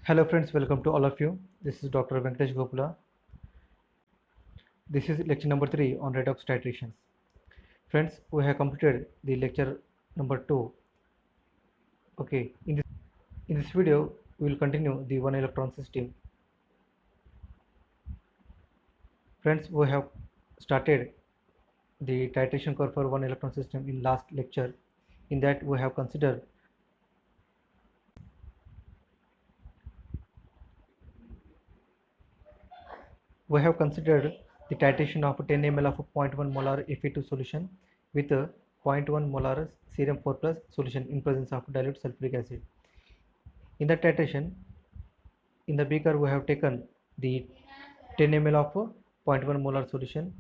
Hello friends, welcome to all of you. This is Dr. Venkatesh Gopula. This is lecture number 3 on redox titrations. Friends, we have completed the lecture number 2. Okay, in this video, we will continue the one electron system. Friends, we have started the titration curve for one electron system in last lecture. In that, we have considered the titration of 10 ml of 0.1 molar Fe2 solution with a 0.1 molar serum 4 plus solution in presence of dilute sulfuric acid. In the titration, in the beaker we have taken the 10 ml of 0.1 molar solution,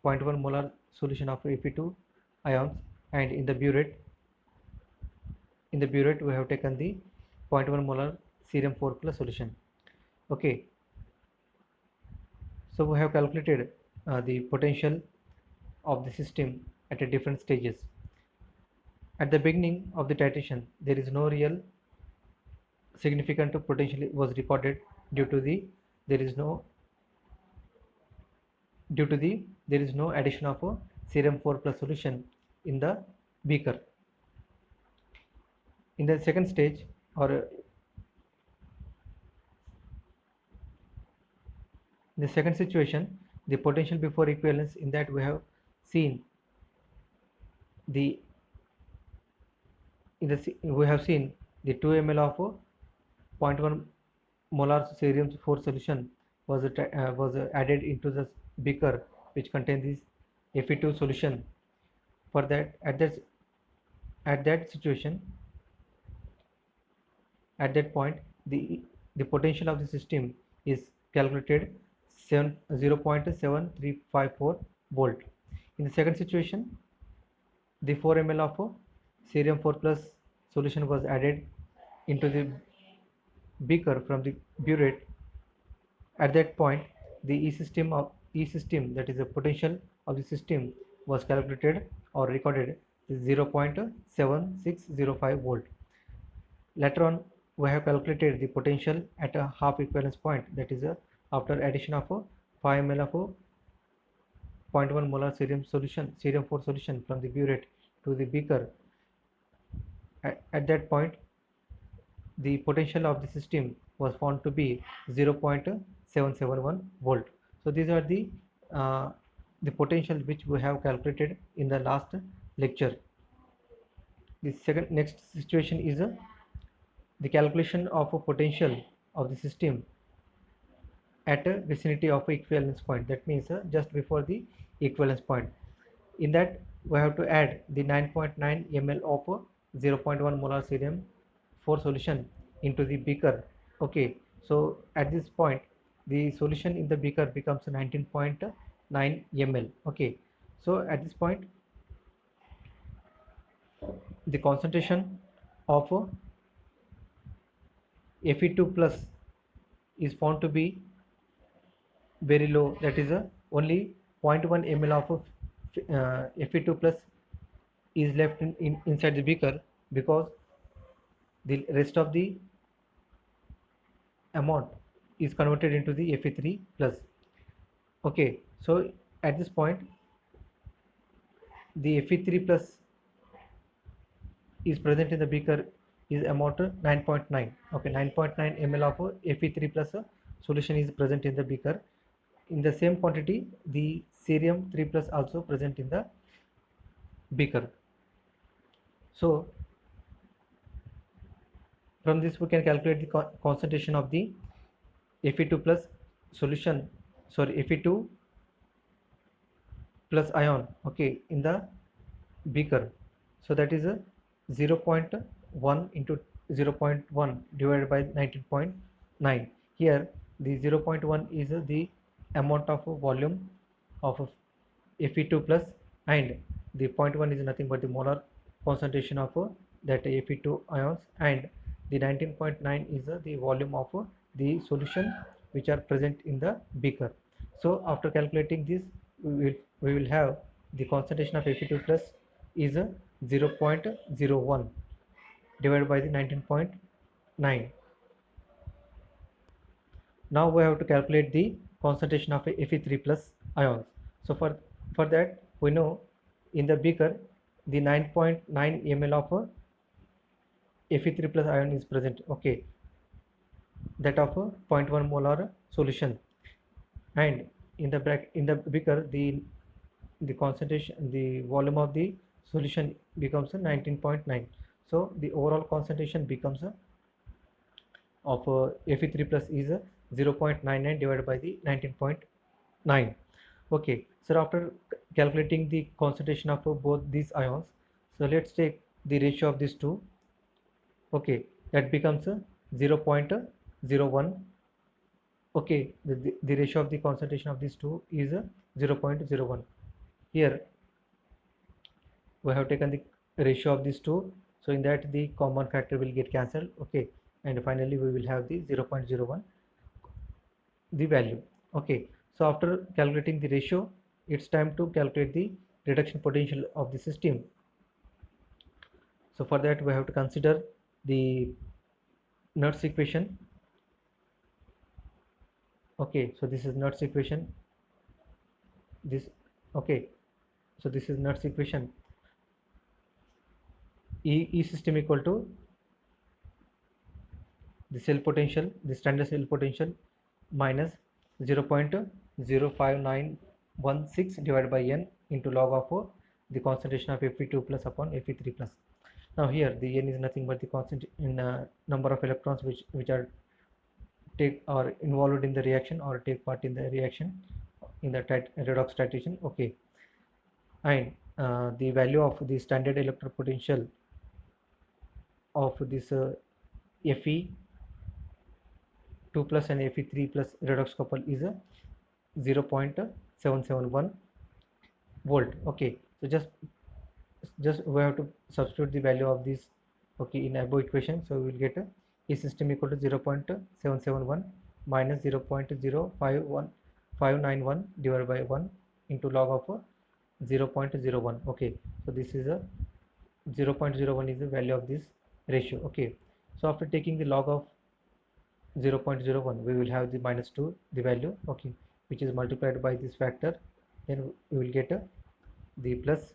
0.1 molar solution of Fe2 ions, and in the burette we have taken the 0.1 molar serum 4 plus solution. Okay, so we have calculated the potential of the system at a different stages. At the beginning of the titration, there is no real significant potential was recorded due to the there is no there is no addition of a serum 4 plus solution in the beaker. In the second stage, or in the second situation, the potential before equivalence, in that we have seen the we have seen the 2 ml of 0.1 molar cerium 4 solution was added into the beaker which contains this Fe2 solution. For that, at that situation, at that point, the potential of the system is calculated 0.7354 volt. In the second situation, the 4 ml of cerium 4 plus solution was added into the beaker from the burette. At that point, the E system, that is the potential of the system, was calculated or recorded 0.7605 volt. Later on, we have calculated the potential at a half equivalence point, that is after addition of a 5 ml of 0.1 molar cerium 4 solution from the burette to the beaker. At that point, the potential of the system was found to be 0.771 volt. So these are the potential which we have calculated in the last lecture. The next situation is the calculation of a potential of the system at a vicinity of a equivalence point, that means just before the equivalence point. In that, we have to add the 9.9 ml of 0.1 molar cerium 4 solution into the beaker. Okay, so at this point the solution in the beaker becomes 19.9 ml. Okay, so at this point the concentration of Fe2 plus is found to be very low, that is only 0.1 ml of Fe2 plus is left inside the beaker, because the rest of the amount is converted into the Fe3 plus. Okay, so at this point the Fe3 plus is present in the beaker is amount 9.9. Okay, 9.9 ml of Fe3 plus solution is present in the beaker. In the same quantity, the cerium 3 plus also present in the beaker. So from this we can calculate the concentration of the Fe2 plus solution, sorry, Fe2 plus ion, okay, in the beaker. So that is a 0.1 into 0.1 divided by 19.9. Here the 0.1 is the amount of volume of Fe2 plus, and the 0.1 is nothing but the molar concentration of that Fe2 ions, and the 19.9 is the volume of the solution which are present in the beaker. So after calculating this, we will have the concentration of Fe2 plus is 0.01 divided by the 19.9. Now we have to calculate the concentration of a Fe3 plus ions. So for that we know in the beaker the 9.9 ml of a Fe3 plus ion is present. Okay, that of a zero point 0.1 molar solution, and in the beaker the concentration, the volume of the solution becomes a 19.9. So the overall concentration becomes a of Fe3 plus is 0.99 divided by the 19.9. Okay, so after calculating the concentration of both these ions, so let's take the ratio of these two. Okay, that becomes 0.01. Okay, the ratio of the concentration of these two is 0.01. Here we have taken the ratio of these two, so in that the common factor will get cancelled. Okay, and finally we will have the 0.01 the value. Okay, so after calculating the ratio, it's time to calculate the reduction potential of the system. So for that we have to consider the Nernst equation. Okay, so this is Nernst equation, this. Okay, so this is Nernst equation. E system equal to the cell potential, the standard cell potential, minus 0.05916 divided by n into log of the concentration of Fe2 plus upon Fe3 plus. Now here the n is nothing but the constant in number of electrons which are take or involved in the reaction or take part in the reaction in the redox titration. Okay, and the value of the standard electrode potential of this Fe2 plus and Fe3 plus redox couple is 0.771 volt. Okay, so just we have to substitute the value of this, okay, in above equation. So we will get E system equal to 0.771 minus 0.0591 divided by 1 into log of 0.01. Okay, so this is a 0.01 is the value of this ratio. Okay, so after taking the log of 0.01 we will have the minus 2 the value. Okay, which is multiplied by this factor, then we will get the plus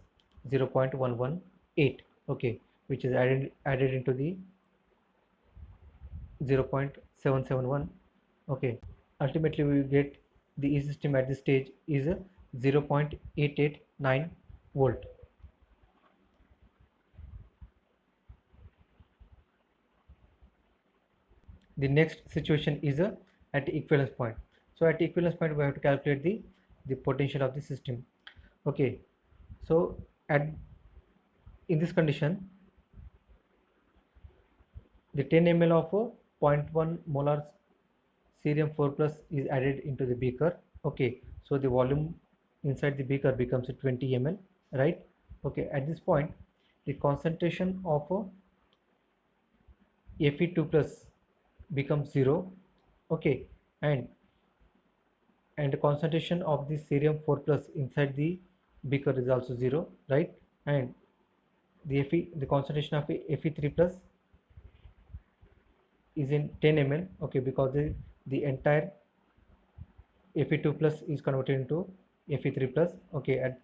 0.118. Okay, which is added into the 0.771. Okay, ultimately we will get the E system at this stage is 0.889 volt. The next situation is at equivalence point. So at equivalence point we have to calculate the potential of the system. Okay, so at in this condition the 10 ml of 0.1 molar cerium 4 plus is added into the beaker. Okay, so the volume inside the beaker becomes 20 ml, right? Okay, at this point the concentration of Fe2 plus becomes 0. Okay, and the concentration of the cerium 4 plus inside the beaker is also 0, right? And the concentration of Fe3 plus is in 10 ml. Okay, because the entire Fe2 plus is converted into Fe3 plus. Okay, at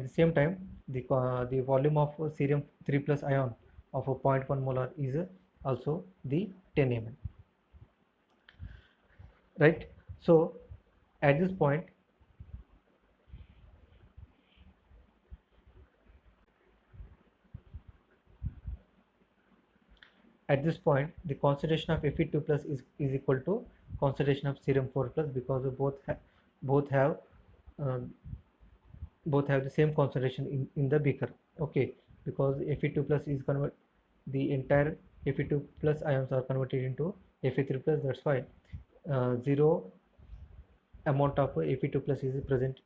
the same time the volume of cerium 3 plus ion of 0.1 molar is also the 10 ml, right? So at this point the concentration of Fe2 plus is equal to concentration of cerium 4 plus, because both have uh, both have the same concentration in the beaker. Okay, because Fe2 plus is the entire Fe2 plus ions are converted into Fe3 plus, that's why zero amount of Fe2 plus is present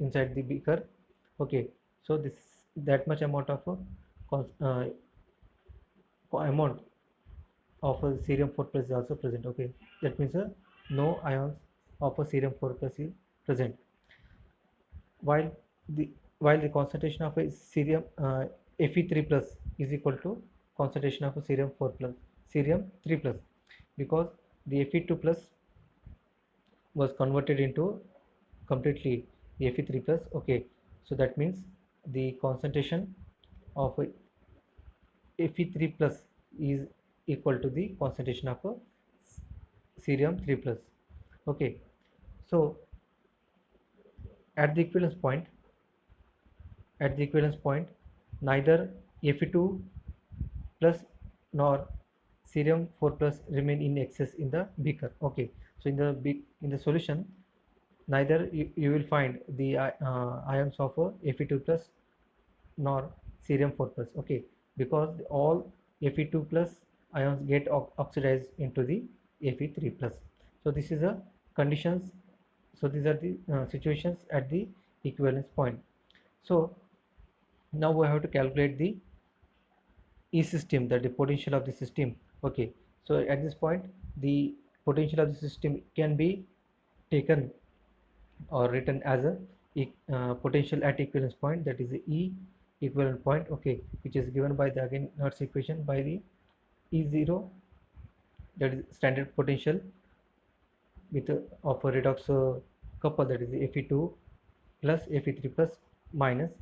inside the beaker. Okay, so that much amount of amount of a cerium 4 plus is also present. Okay, that means no ions of a cerium 4 plus is present, while the concentration of a cerium Fe3 plus is equal to concentration of a cerium 4 plus cerium 3 plus, because the Fe2 plus was converted into completely the Fe3 plus. Okay, so that means the concentration of Fe3 plus is equal to the concentration of cerium 3 plus. Okay, so at the equivalence point, neither Fe2 plus nor cerium 4 plus remain in excess in the beaker. Okay, so in the solution, neither you will find the ions of Fe2 plus nor cerium 4 plus. Okay, because all Fe2 plus ions get oxidized into the Fe3 plus. So this is a conditions. So these are the situations at the equivalence point. So now we have to calculate the E system, that the potential of the system. Okay, so at this point the potential of the system can be taken or written as a potential at equivalence point, that is the E equivalent point. Okay, which is given by the again Nernst equation by the E0, that is standard potential with of a redox couple, that is the Fe2 plus Fe3 plus minus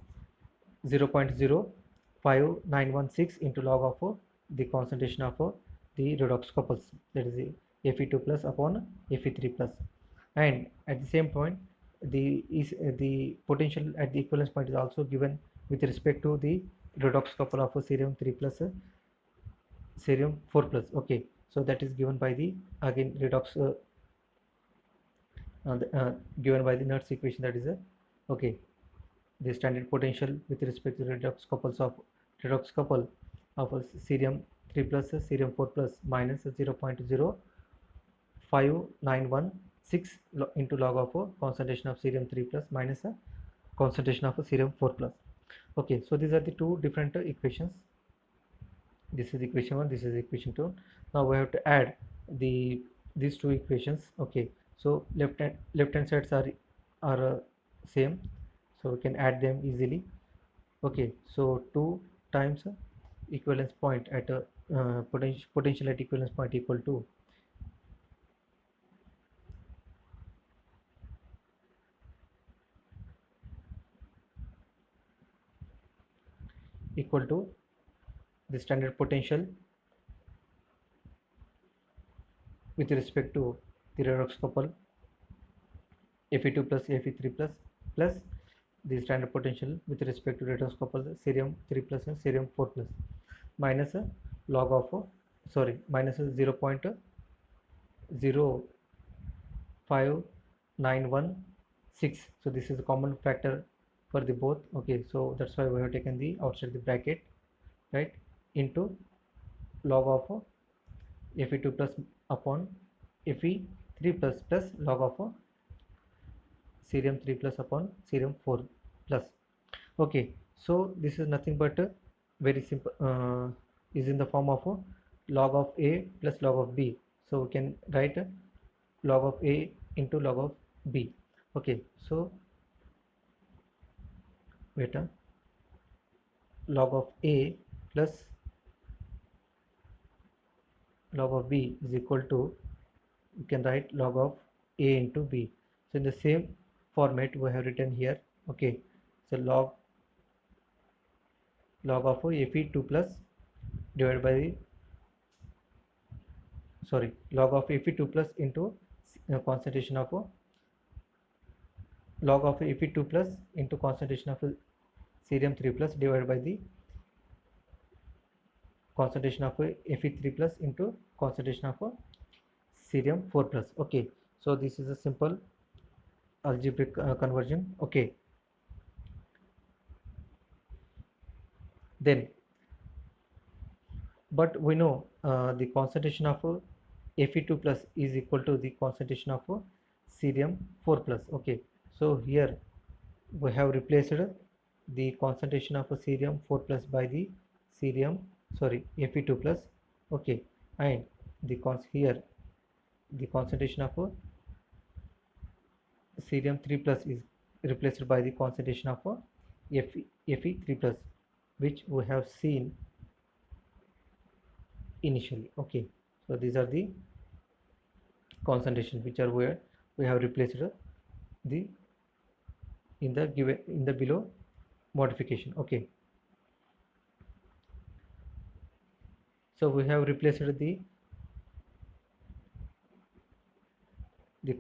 0.05916 into log of the concentration of the redox couples, that is the Fe2 plus upon Fe3 plus. And at the same point the potential at the equivalence point is also given with respect to the redox couple of cerium 3 plus cerium 4 plus. Okay, so that is given by the again redox given by the Nernst equation, that is a okay, the standard potential with respect to redox couple of cerium 3 plus cerium 4 plus minus 0.05916 into log of concentration of cerium 3 plus minus concentration of cerium 4 plus. Okay, so these are the two different equations. This is equation 1, this is equation 2. Now we have to add these two equations. Okay, so left hand sides are same, so we can add them easily. Okay, so 2 times equivalence point at a potential at equivalence point equal to the standard potential with respect to the redox couple Fe2 plus Fe3 plus plus the standard potential with respect to redox couple cerium 3 plus and cerium 4 plus minus log of minus 0.05916. so this is a common factor for the both. Okay, so that's why we have taken the outside the bracket, right, into log of Fe2 plus upon Fe3 plus plus log of cerium 3 plus upon cerium 4 plus. Okay, so this is nothing but very simple, is in the form of log of A plus log of B. So we can write log of A into log of B. Okay, so wait, log of A plus log of B is equal to, you can write log of A into B. So in the same format we have written here. Okay, so log of Fe2 plus divided by log of Fe2 plus into concentration of log of Fe2 plus into concentration of cerium 3 plus divided by the concentration of Fe3 plus into concentration of cerium 4 plus. Okay, so this is a simple algebraic conversion. Okay, then but we know the concentration of Fe2 plus is equal to the concentration of cerium 4 plus. Okay, so here we have replaced the concentration of cerium 4 plus by the Fe2 plus. Okay, and here the concentration of cerium 3 plus is replaced by the concentration of Fe3 plus, which we have seen initially. Okay, so these are the concentration, which are where we have replaced the in the below modification. Okay, so we have replaced the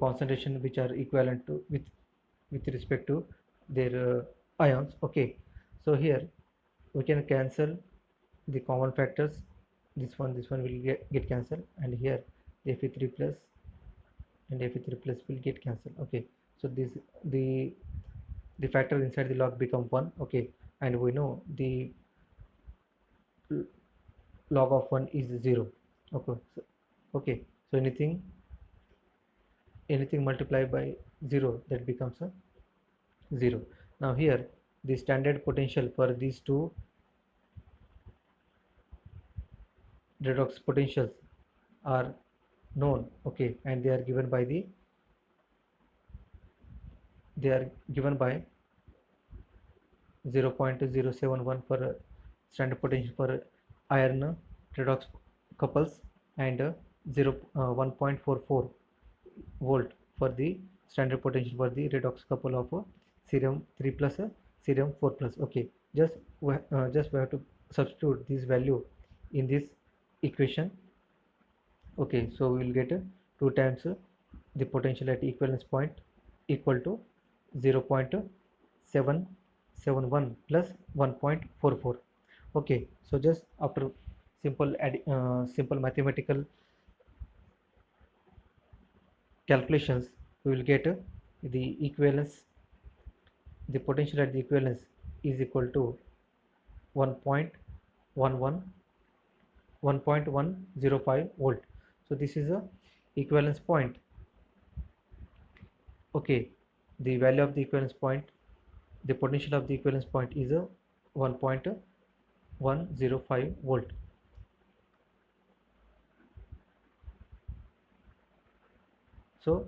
concentration which are equivalent to with respect to their ions. Okay, so here we can cancel the common factors. This one will get cancelled, and here the Fe3 plus and Fe3 plus will get cancelled. Okay, so this the factor inside the log become 1. Okay, and we know the log of 1 is 0. Okay, so anything multiplied by 0, that becomes a 0. Now here the standard potential for these two redox potentials are known. Okay, and they are given by 0.071 for standard potential for iron redox couples, and 1.44 volt for the standard potential for the redox couple of cerium 3 plus cerium 4 plus. Okay, just we have to substitute this value in this equation. Okay, so we will get 2 times the potential at equivalence point equal to 0.771 plus 1.44. Okay, so just after simple mathematical calculations, we will get the equivalence. The potential at the equivalence is equal to 1.11 1.105 volt. So this is a equivalence point. Okay, the value of the equivalence point, the potential of the equivalence point is a 1.105 volt. So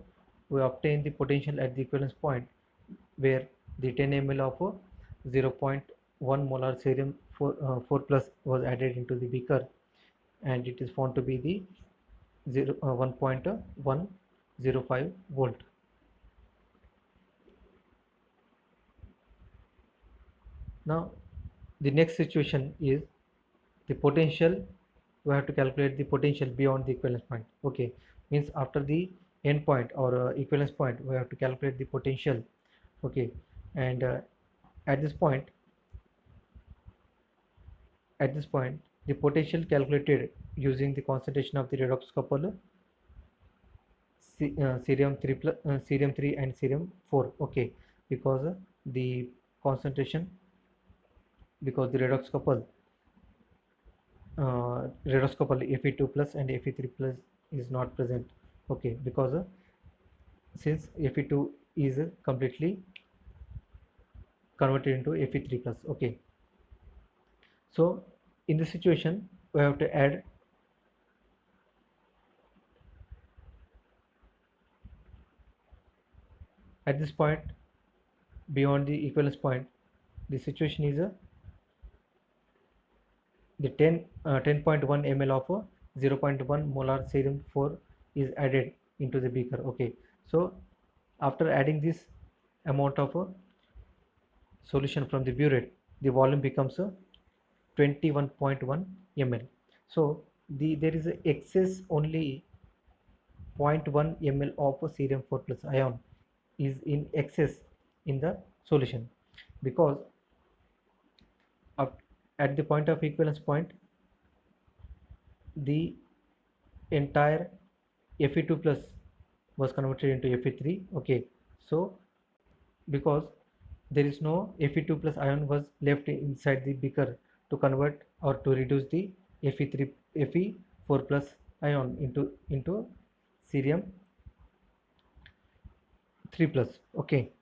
we obtain the potential at the equivalence point where the 10 ml of 0.1 molar cerium 4 plus was added into the beaker, and it is found to be the 1.105 volt. Now the next situation is the potential. We have to calculate the potential beyond the equivalence point. Okay, means after the end point or equivalence point, we have to calculate the potential. Okay, and at this point the potential calculated using the concentration of the redox couple cerium 3 plus cerium 3 and cerium 4. Okay, because the concentration, because the redox couple Fe2 plus and Fe3 plus is not present. Okay, because since Fe2 is completely converted into Fe3 plus. Okay, so in this situation we have to add at this point beyond the equivalence point. The situation is the 10.1 ml of 0.1 molar cerium 4 is added into the beaker. Okay, so after adding this amount of solution from the burette, the volume becomes 21.1 ml. So there is a excess only 0.1 ml of cerium 4 plus ion is in excess in the solution, because at the point of equivalence point the entire Fe2 plus was converted into Fe3. Okay, so because there is no Fe2 plus ion was left inside the beaker to convert or to reduce the Fe4 plus ion into cerium 3 plus. Okay,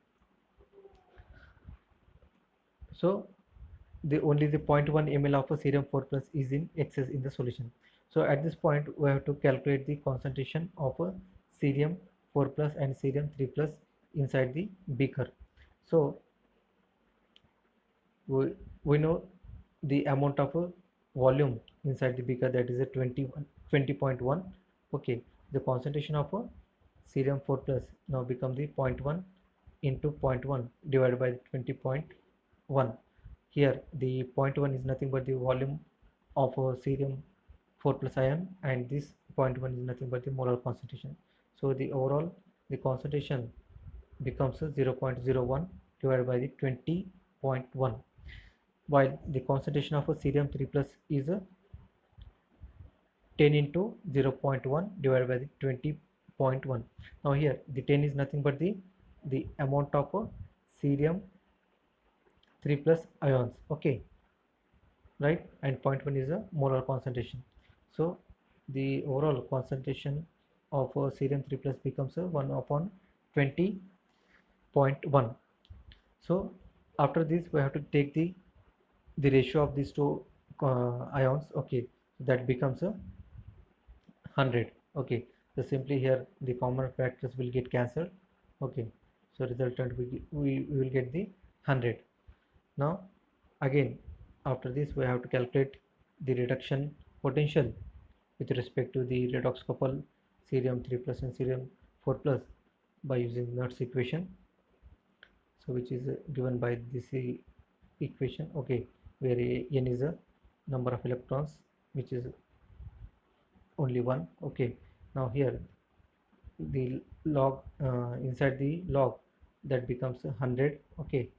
so only the 0.1 ml of cerium 4 plus is in excess in the solution. So at this point we have to calculate the concentration of cerium 4 plus and cerium 3 plus inside the beaker. So we know the amount of volume inside the beaker, that is a 20.1. Okay, the concentration of cerium 4 plus now become the 0.1 into 0.1 divided by 20.1. Here the 0.1 is nothing but the volume of a cerium 4 plus ion, and this 0.1 is nothing but the molar concentration. So the overall the concentration becomes 0.01 divided by the 20.1, while the concentration of a cerium 3 plus is 10 into 0.1 divided by the 20.1. Now here the 10 is nothing but the amount of cerium 3 plus ions, okay, right, and 0.1 is a molar concentration. So the overall concentration of cerium 3 plus becomes 1 upon 20.1. So after this we have to take the ratio of these two ions, okay, that becomes a 100, okay. So simply here the common factors will get cancelled, okay. So resultant we will get the 100. Now again after this we have to calculate the reduction potential with respect to the redox couple cerium 3 plus and cerium 4 plus by using Nernst equation, so which is given by this equation, okay, where n is a number of electrons which is only one, okay. Now here the log inside the log that becomes 100, okay.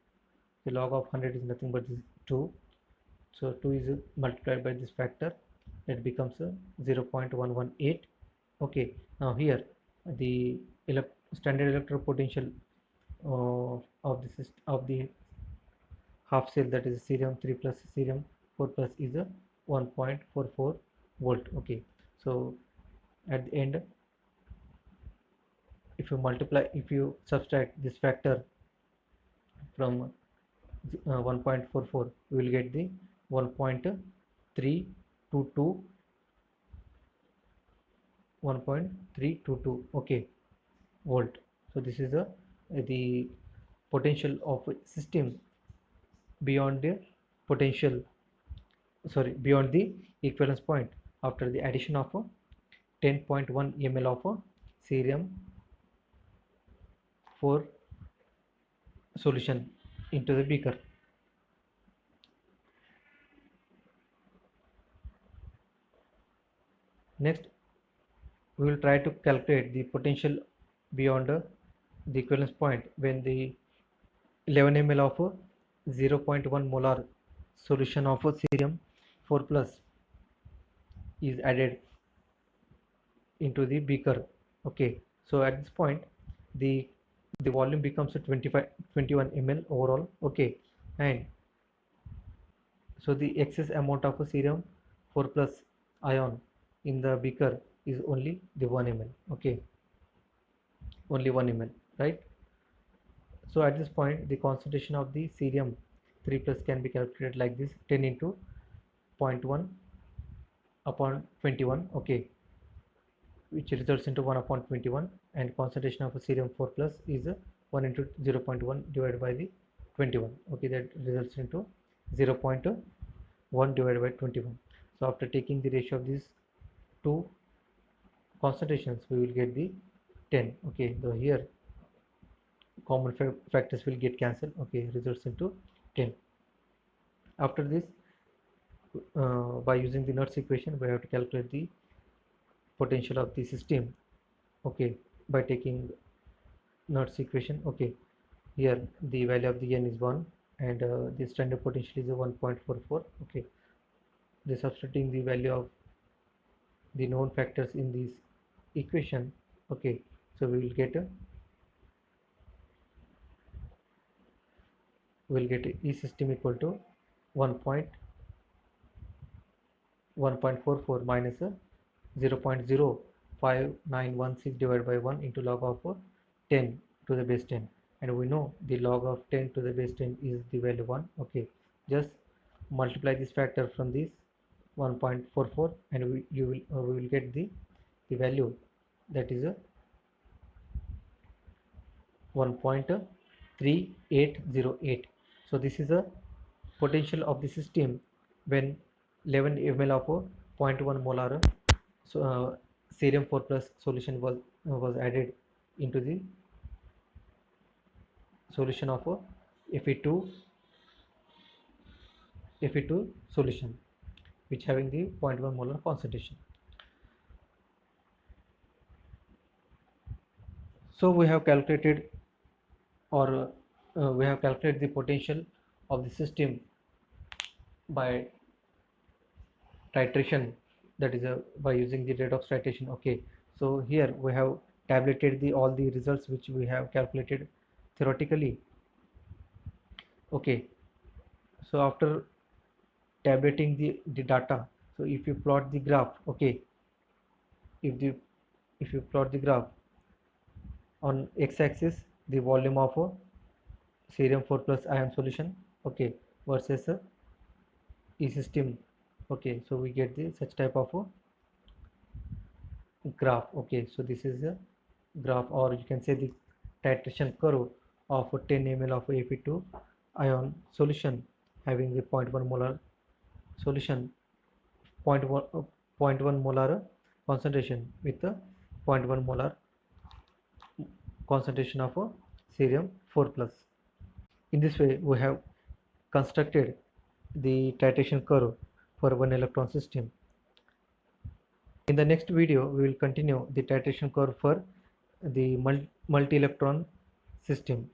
The log of 100 is nothing but this 2, so 2 is multiplied by this factor, that becomes 0.118, okay. Now here the standard electrode potential of the half cell, that is cerium 3 plus cerium 4 plus, is a 1.44 volt, okay. So at the end, if you subtract this factor from 1.44, we will get the 1.322 1.322, okay, volt. So this is the potential of a system beyond the potential, sorry, beyond the equivalence point after the addition of 10.1 ml of cerium 4 solution into the beaker. Next we will try to calculate the potential beyond the equivalence point when the 11 ml of 0.1 molar solution of cerium 4 plus is added into the beaker, okay. So at this point the volume becomes 21 ml overall, okay, and so the excess amount of cerium 4 plus ion in the beaker is only the 1 ml, okay, only 1 ml, right. So at this point the concentration of the cerium 3 plus can be calculated like this: 10 into 0.1 upon 21, okay, which results into 1 upon 21, and concentration of a cerium 4 plus is 1 into 0.1 divided by the 21, okay, that results into 0.1 divided by 21. So after taking the ratio of these two concentrations we will get the 10, okay. So here common factors will get cancelled, okay, results into 10. After this by using the Nernst equation we have to calculate the potential of the system, okay, by taking Nernst equation, okay. Here the value of the n is 1 and the standard potential is 1.44, okay. The substituting the value of the known factors in this equation, okay, so we will get E system equal to 1.44 minus 0.05916 divided by 1 into log of 10 to the base 10, and we know the log of 10 to the base 10 is the value 1, okay. Just multiply this factor from this 1.44 and we will get the value, that is 1.3808. So this is a potential of the system when 11 ml of 0.1 molar so cerium 4 plus solution was added into the solution of a Fe2 solution which having the 0.1 molar concentration. So we have calculated the potential of the system by titration, that is by using the redox titration. Okay, so here we have tabulated the all the results which we have calculated theoretically. Okay, so after tabulating the data, so if you plot the graph, okay, if the if you plot the graph on x-axis the volume of a cerium 4 plus ion solution, okay, versus a e system, okay, so we get the such type of a graph. Okay, so this is a graph, or you can say the titration curve of a 10 ml of Fe2 ion solution having the 0.1 molar solution, 0.1 molar concentration with a 0.1 molar concentration of a cerium 4 plus. In this way we have constructed the titration curve for one electron system. In the next video we will continue the titration curve for the multi-electron system.